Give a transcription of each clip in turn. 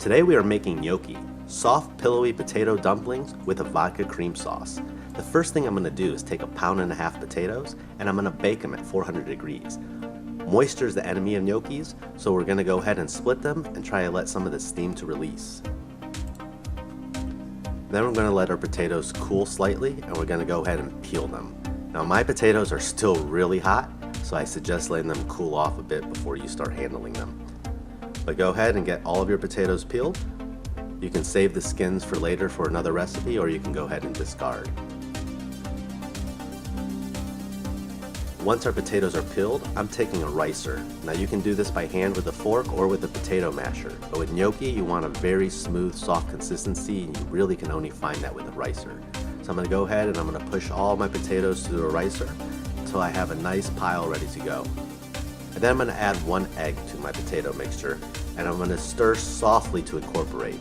Today we are making gnocchi, soft pillowy potato dumplings with a vodka cream sauce. The first thing I'm going to do is take 1.5 pounds potatoes and I'm going to bake them at 400 degrees. Moisture is the enemy of gnocchis, so we're going to go ahead and split them and try to let some of the steam to release. Then we're going to let our potatoes cool slightly and we're going to go ahead and peel them. Now my potatoes are still really hot, so I suggest letting them cool off a bit before you start handling them. But go ahead and get all of your potatoes peeled. You can save the skins for later for another recipe, or you can go ahead and discard. Once our potatoes are peeled, I'm taking a ricer. Now you can do this by hand with a fork or with a potato masher, but with gnocchi you want a very smooth, soft consistency, and you really can only find that with a ricer. So I'm going to go ahead and I'm going to push all my potatoes through a ricer until I have a nice pile ready to go. And then I'm going to add 1 egg to my potato mixture, and I'm going to stir softly to incorporate.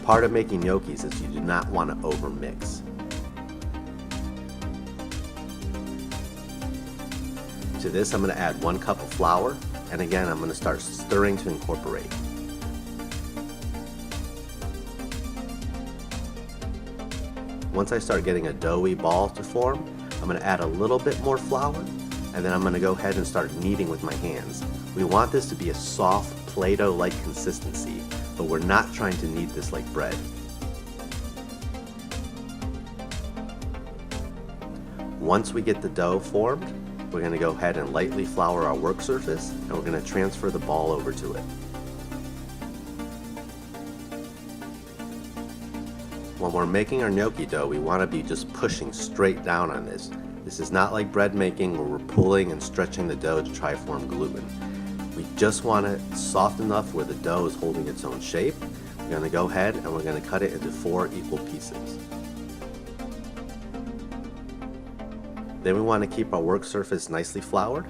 Part of making gnocchis is you do not want to over mix. To this I'm going to add 1 cup of flour, and again I'm going to start stirring to incorporate. Once I start getting a doughy ball to form, I'm going to add a little bit more flour, and then I'm going to go ahead and start kneading with my hands. We want this to be a soft Play-Doh-like consistency, but we're not trying to knead this like bread. Once we get the dough formed, we're going to go ahead and lightly flour our work surface, and we're going to transfer the ball over to it. When we're making our gnocchi dough, we want to be just pushing straight down on this. This is not like bread making where we're pulling and stretching the dough to try to form gluten. We just want it soft enough where the dough is holding its own shape. We're going to go ahead and we're going to cut it into 4 equal pieces. Then we want to keep our work surface nicely floured.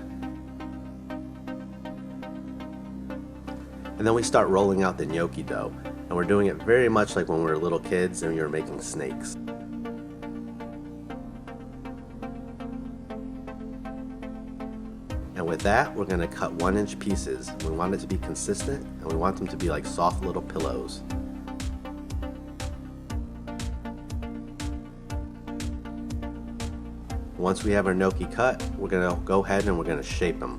And then we start rolling out the gnocchi dough. And we're doing it very much like when we were little kids and we were making snakes. And with that, we're going to cut 1-inch pieces. We want it to be consistent, and we want them to be like soft little pillows. Once we have our gnocchi cut, we're going to go ahead and we're going to shape them.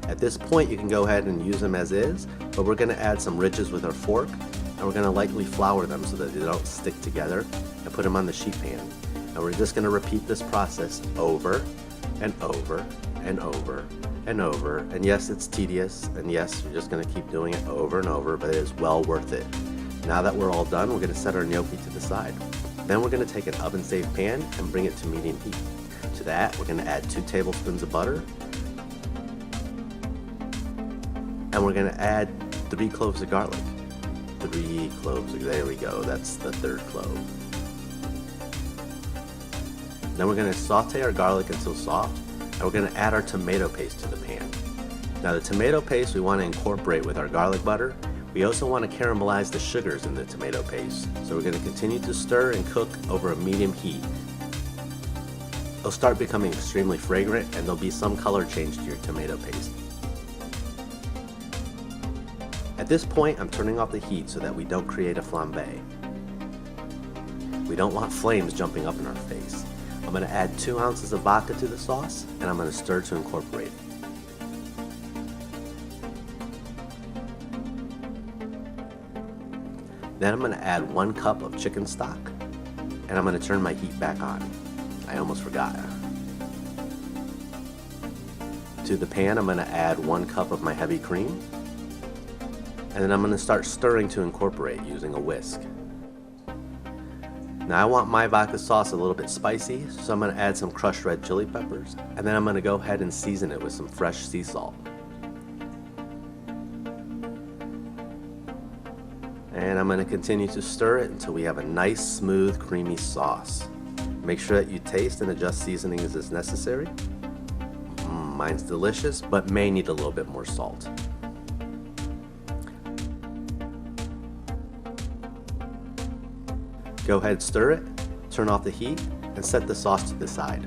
At this point you can go ahead and use them as is, but we're going to add some ridges with our fork, and we're going to lightly flour them so that they don't stick together, and put them on the sheet pan. And we're just going to repeat this process over and over and over and over. And yes, it's tedious, and yes, you're just going to keep doing it over and over, but it is well worth it. Now that we're all done, we're going to set our gnocchi to the side. Then we're going to take an oven-safe pan and bring it to medium heat. To that, we're going to add 2 tablespoons of butter, and we're going to add 3 cloves of garlic. 3 cloves, there we go, that's the 3rd clove. Then we're going to saute our garlic until soft, and we're going to add our tomato paste to the pan. Now the tomato paste we want to incorporate with our garlic butter. We also want to caramelize the sugars in the tomato paste, so we're going to continue to stir and cook over a medium heat. It'll start becoming extremely fragrant, and there'll be some color change to your tomato paste. At this point, I'm turning off the heat so that we don't create a flambe. We don't want flames jumping up in our face. I'm going to add 2 ounces of vodka to the sauce, and I'm going to stir to incorporate. Then I'm going to add 1 cup of chicken stock, and I'm going to turn my heat back on. I almost forgot. To the pan, I'm going to add 1 cup of my heavy cream, and then I'm going to start stirring to incorporate using a whisk. Now I want my vodka sauce a little bit spicy, so I'm going to add some crushed red chili peppers, and then I'm going to go ahead and season it with some fresh sea salt. And I'm going to continue to stir it until we have a nice, smooth, creamy sauce. Make sure that you taste and adjust seasonings as necessary. Mine's delicious, but may need a little bit more salt. Go ahead, stir it, turn off the heat, and set the sauce to the side.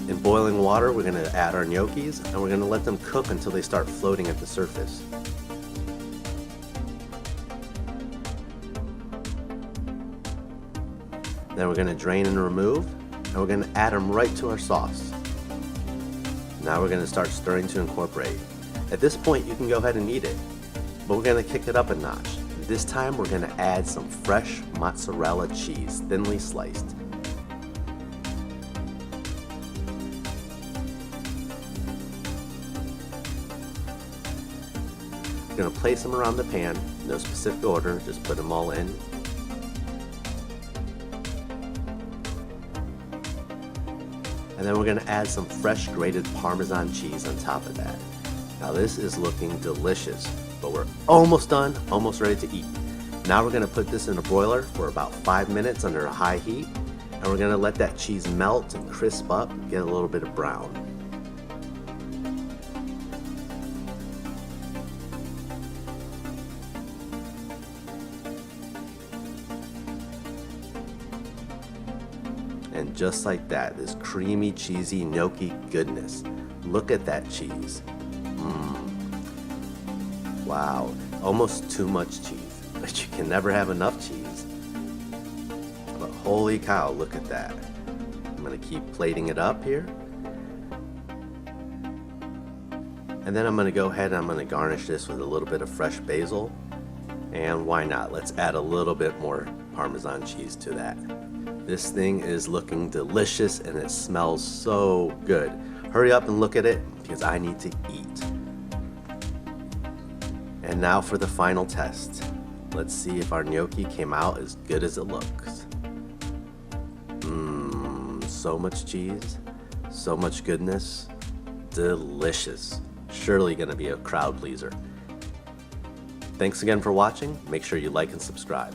In boiling water, we're going to add our gnocchis, and we're going to let them cook until they start floating at the surface. Then we're going to drain and remove, and we're going to add them right to our sauce. Now we're going to start stirring to incorporate. At this point you can go ahead and eat it, but we're going to kick it up a notch. This time we're going to add some fresh mozzarella cheese, thinly sliced. We're going to place them around the pan, no specific order, just put them all in. And then we're going to add some fresh grated Parmesan cheese on top of that. Now this is looking delicious, but we're almost done, almost ready to eat. Now we're going to put this in a broiler for about 5 minutes under a high heat, and we're going to let that cheese melt and crisp up and get a little bit of brown. And just like that, this creamy, cheesy gnocchi goodness. Look at that cheese. Wow, almost too much cheese, but you can never have enough cheese. But holy cow, look at that. I'm gonna keep plating it up here. And then I'm gonna go ahead and I'm gonna garnish this with a little bit of fresh basil. And why not? Let's add a little bit more Parmesan cheese to that. This thing is looking delicious and it smells so good. Hurry up and look at it because I need to eat. And now for the final test. Let's see if our gnocchi came out as good as it looks. So much cheese, so much goodness, delicious. Surely gonna be a crowd pleaser. Thanks again for watching. Make sure you like and subscribe.